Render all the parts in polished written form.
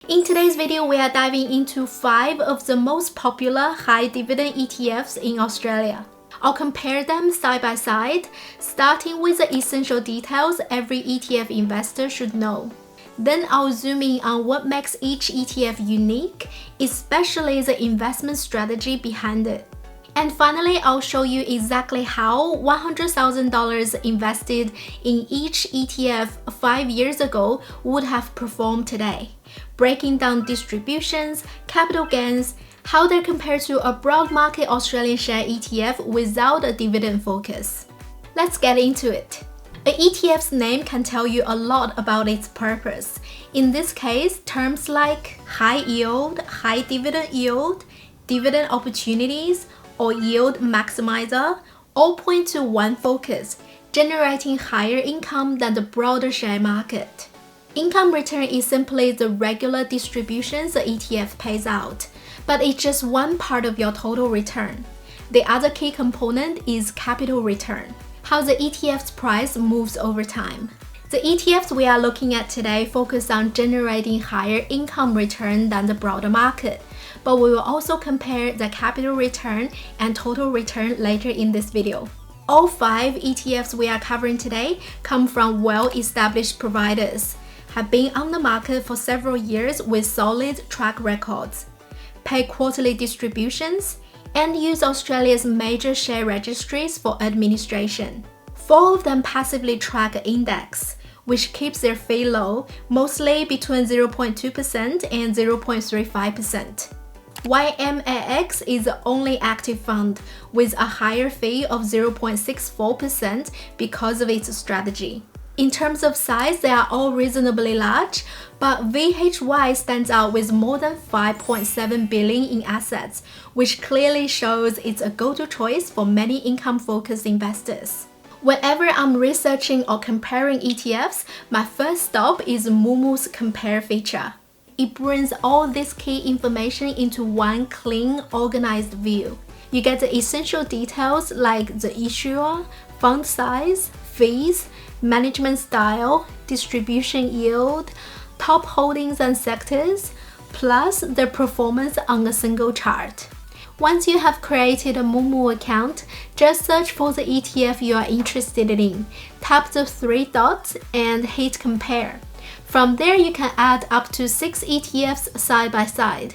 In today's video, we are diving into 5 of the most popular high dividend ETFs in Australia. I'll compare them side by side, starting with the essential details every ETF investor should know. Then I'll zoom in on what makes each ETF unique, especially the investment strategy behind it. And finally, I'll show you exactly how $100,000 invested in each ETF 5 years ago would have performed today, breaking down distributions, capital gains, how they compare to a broad market Australian share ETF without a dividend focus. Let's get into it. An ETF's name can tell you a lot about its purpose. In this case, terms like high yield, high dividend yield, dividend opportunities, or yield maximizer all point to one focus: generating higher income than the broader share market. Income return is simply the regular distributions the ETF pays out, but it's just one part of your total return. The other key component is capital return, how the ETF's price moves over time. The ETFs we are looking at today focus on generating higher income return than the broader market, but we will also compare the capital return and total return later in this video. All 5 ETFs we are covering today come from well-established providers, have been on the market for several years with solid track records, pay quarterly distributions, and use Australia's major share registries for administration. 4 of them passively track an index, which keeps their fee low, mostly between 0.2% and 0.35%. YMAX is the only active fund with a higher fee of 0.64% because of its strategy. In terms of size, they are all reasonably large, but VHY stands out with more than 5.7 billion in assets, which clearly shows it's a go-to choice for many income-focused investors. Whenever I'm researching or comparing ETFs, my first stop is Moomoo's Compare feature. It brings all this key information into one clean, organized view. You get the essential details like the issuer, fund size, fees, management style, distribution yield, top holdings and sectors, plus their performance on a single chart. Once you have created a Moomoo account, just search for the ETF you are interested in, tap the 3 dots and hit compare. From there, you can add up to 6 ETFs side by side.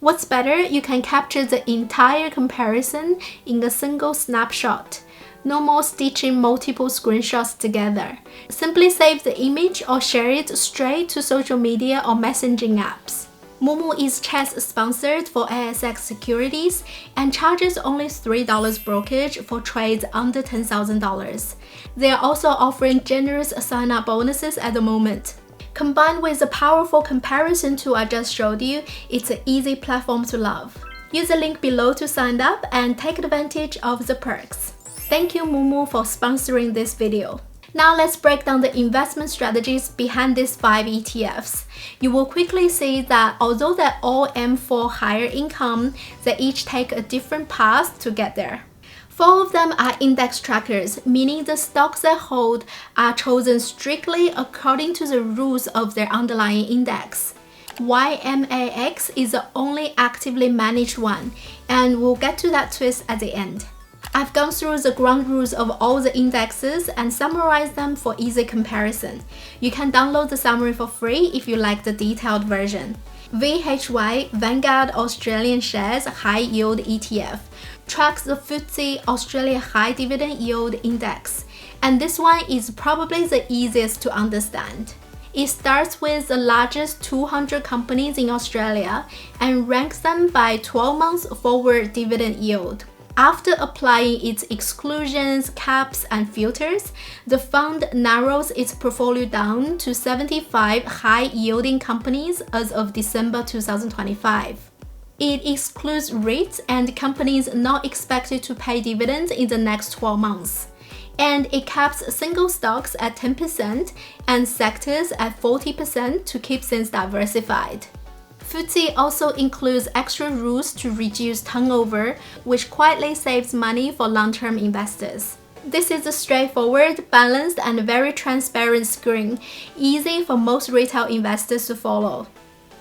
What's better, you can capture the entire comparison in a single snapshot. No more stitching multiple screenshots together. Simply save the image or share it straight to social media or messaging apps. Moomoo is CHESS sponsored for ASX securities and charges only $3 brokerage for trades under $10,000. They are also offering generous sign-up bonuses at the moment. Combined with the powerful comparison tool I just showed you, it's an easy platform to love. Use the link below to sign up and take advantage of the perks. Thank you Moomoo for sponsoring this video. Now let's break down the investment strategies behind these 5 ETFs. You will quickly see that although they all aim for higher income, they each take a different path to get there. 4 of them are index trackers, meaning the stocks they hold are chosen strictly according to the rules of their underlying index. YMAX is the only actively managed one, and we'll get to that twist at the end. I've gone through the ground rules of all the indexes and summarized them for easy comparison. You can download the summary for free if you like the detailed version. VHY, Vanguard Australian Shares High Yield ETF, tracks the FTSE Australia High Dividend Yield Index, and this one is probably the easiest to understand. It starts with the largest 200 companies in Australia and ranks them by 12 months forward dividend yield. After applying its exclusions, caps, and filters, the fund narrows its portfolio down to 75 high-yielding companies as of December 2025. It excludes REITs and companies not expected to pay dividends in the next 12 months. And it caps single stocks at 10% and sectors at 40% to keep things diversified. FTSE also includes extra rules to reduce turnover, which quietly saves money for long-term investors. This is a straightforward, balanced, and very transparent screen, easy for most retail investors to follow.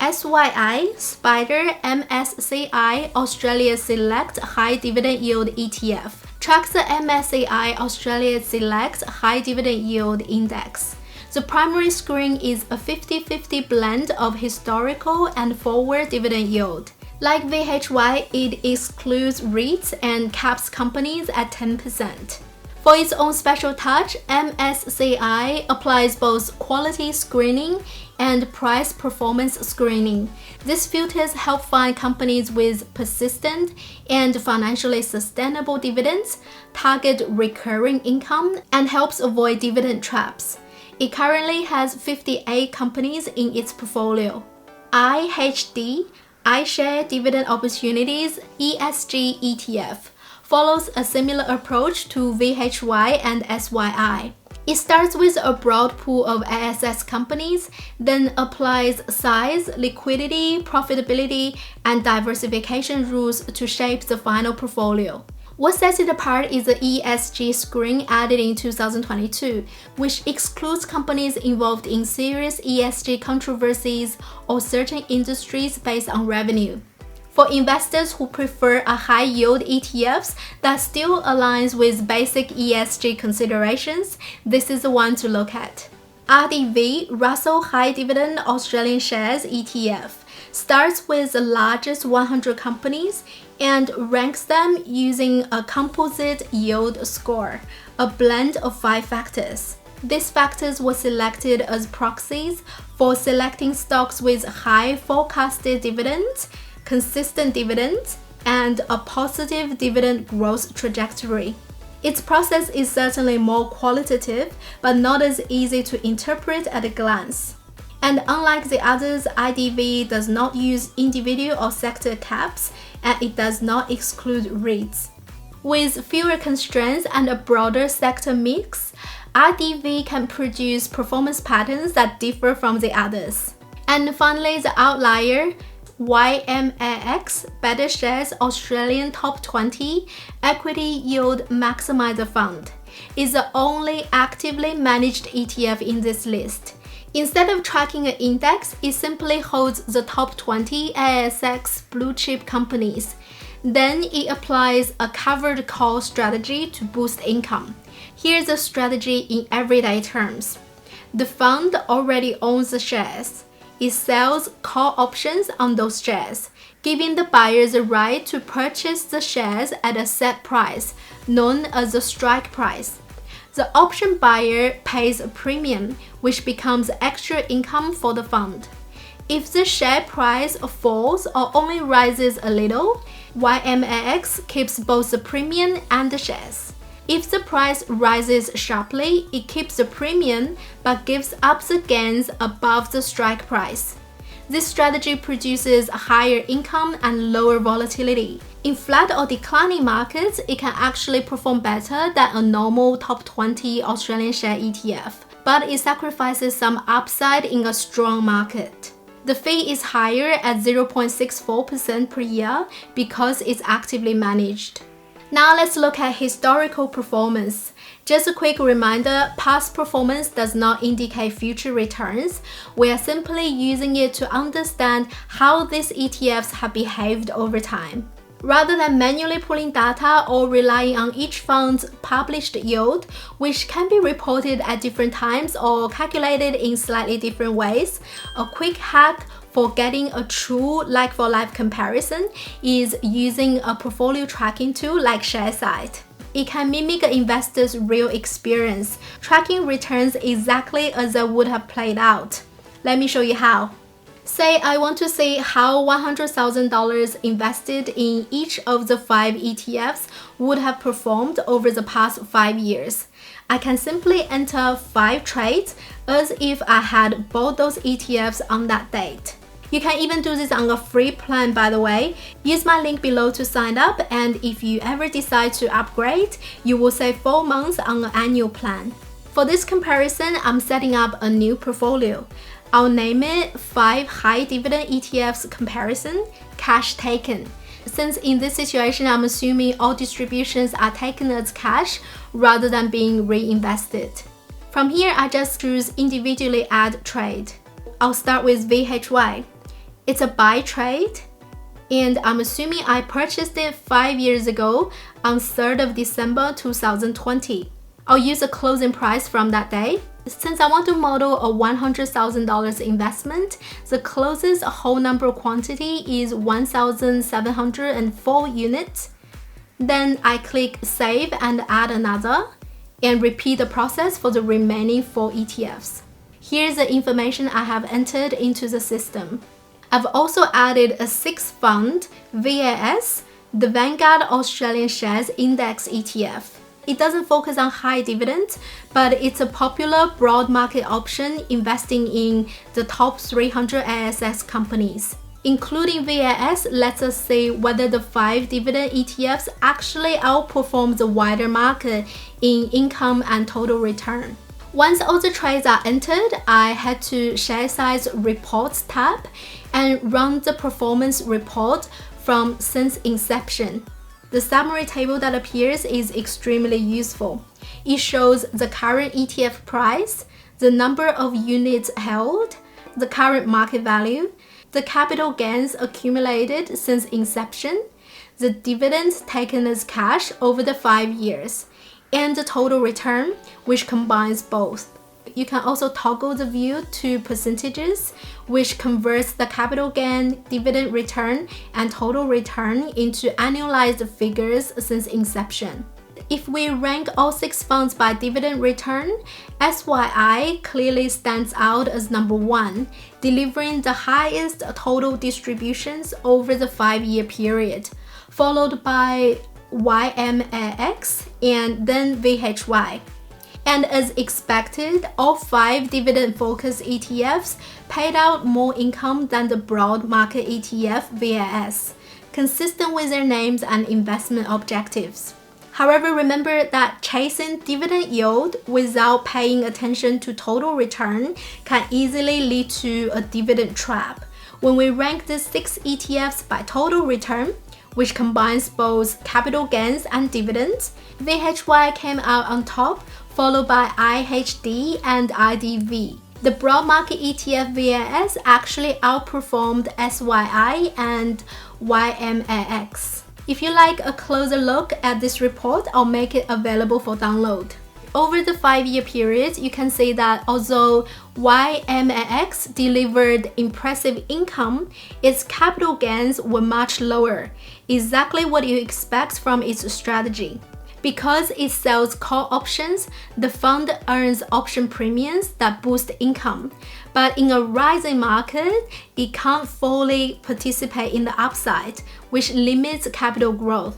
SYI Spider MSCI Australia Select High Dividend Yield ETF tracks the MSCI Australia Select High Dividend Yield Index. The primary screen is a 50-50 blend of historical and forward dividend yield. Like VHY, it excludes REITs and caps companies at 10%. For its own special touch, MSCI applies both quality screening and price performance screening. These filters help find companies with persistent and financially sustainable dividends, target recurring income, and helps avoid dividend traps. It currently has 58 companies in its portfolio. IHD, iShare Dividend Opportunities ESG ETF, follows a similar approach to VHY and SYI. It starts with a broad pool of ASX companies, then applies size, liquidity, profitability, and diversification rules to shape the final portfolio. What sets it apart is the ESG screen added in 2022, which excludes companies involved in serious ESG controversies or certain industries based on revenue. For investors who prefer a high-yield ETFs that still aligns with basic ESG considerations, this is the one to look at. RDV Russell High Dividend Australian Shares ETF starts with the largest 100 companies and ranks them using a composite yield score, a blend of 5 factors. These factors were selected as proxies for selecting stocks with high forecasted dividends, consistent dividends, and a positive dividend growth trajectory. Its process is certainly more qualitative, but not as easy to interpret at a glance. And unlike the others, IDV does not use individual or sector caps, and it does not exclude REITs. With fewer constraints and a broader sector mix, IDV can produce performance patterns that differ from the others. And finally, the outlier, YMAX Better Shares Australian Top 20 Equity Yield Maximizer Fund, is the only actively managed ETF in this list. Instead of tracking an index, it simply holds the top 20 ASX blue chip companies. Then it applies a covered call strategy to boost income. Here's the strategy in everyday terms. The fund already owns the shares. It sells call options on those shares, giving the buyers the right to purchase the shares at a set price, known as the strike price. The option buyer pays a premium, which becomes extra income for the fund. If the share price falls or only rises a little, YMAX keeps both the premium and the shares. If the price rises sharply, it keeps the premium but gives up the gains above the strike price. This strategy produces higher income and lower volatility. In flat or declining markets, it can actually perform better than a normal top 20 Australian share ETF, but it sacrifices some upside in a strong market. The fee is higher at 0.64% per year because it's actively managed. Now let's look at historical performance. Just a quick reminder, past performance does not indicate future returns. We are simply using it to understand how these ETFs have behaved over time. Rather than manually pulling data or relying on each fund's published yield, which can be reported at different times or calculated in slightly different ways, a quick hack for getting a true like-for-like comparison is using a portfolio tracking tool like Sharesight. It can mimic an investor's real experience, tracking returns exactly as they would have played out. Let me show you how. Say I want to see how $100,000 invested in each of the 5 ETFs would have performed over the past 5 years. I can simply enter 5 trades as if I had bought those ETFs on that date. You can even do this on a free plan, by the way. Use my link below to sign up, and if you ever decide to upgrade, you will save 4 months on an annual plan. For this comparison, I'm setting up a new portfolio. I'll name it 5 High Dividend ETFs Comparison, Cash Taken. Since in this situation, I'm assuming all distributions are taken as cash rather than being reinvested. From here, I just choose individually add trade. I'll start with VHY. It's a buy trade, and I'm assuming I purchased it 5 years ago on 3rd of December 2020. I'll use a closing price from that day. Since I want to model a $100,000 investment, the closest whole number quantity is 1,704 units. Then I click Save and add another, and repeat the process for the remaining 4 ETFs. Here's the information I have entered into the system. I've also added a 6th fund, VAS, the Vanguard Australian Shares Index ETF. It doesn't focus on high dividends, but it's a popular broad market option investing in the top 300 ASX companies. Including VAS lets us see whether the 5 dividend ETFs actually outperform the wider market in income and total return. Once all the trades are entered, I head to Sharesight's Reports tab and run the performance report from since inception. The summary table that appears is extremely useful. It shows the current ETF price, the number of units held, the current market value, the capital gains accumulated since inception, the dividends taken as cash over the 5 years, and the total return, which combines both. You can also toggle the view to percentages, which converts the capital gain, dividend return, and total return into annualized figures since inception. If we rank all 6 funds by dividend return, SYI clearly stands out as number 1, delivering the highest total distributions over the 5-year period, followed by YMAX and then VHY. And as expected, all 5 dividend-focused ETFs paid out more income than the broad market ETF VAS, consistent with their names and investment objectives. However, remember that chasing dividend yield without paying attention to total return can easily lead to a dividend trap. When we rank the 6 ETFs by total return, which combines both capital gains and dividends, VHY came out on top, followed by IHD and IDV. The broad market ETF VAS actually outperformed SYI and YMAX. If you like a closer look at this report, I'll make it available for download. Over the 5-year period, you can see that although YMAX delivered impressive income, its capital gains were much lower, exactly what you expect from its strategy. Because it sells call options, the fund earns option premiums that boost income. But in a rising market, it can't fully participate in the upside, which limits capital growth.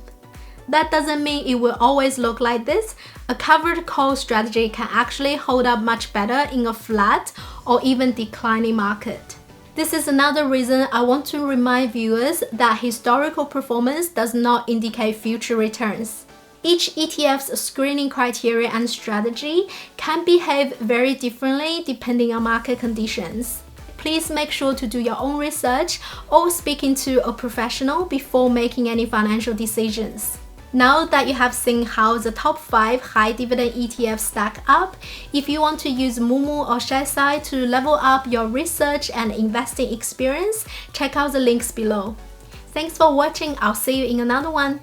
That doesn't mean it will always look like this. A covered call strategy can actually hold up much better in a flat or even declining market. This is another reason I want to remind viewers that historical performance does not indicate future returns. Each ETF's screening criteria and strategy can behave very differently depending on market conditions. Please make sure to do your own research or speaking to a professional before making any financial decisions. Now that you have seen how the top 5 high dividend ETFs stack up, if you want to use Moomoo or Sharesight to level up your research and investing experience, check out the links below. Thanks for watching. I'll see you in another one.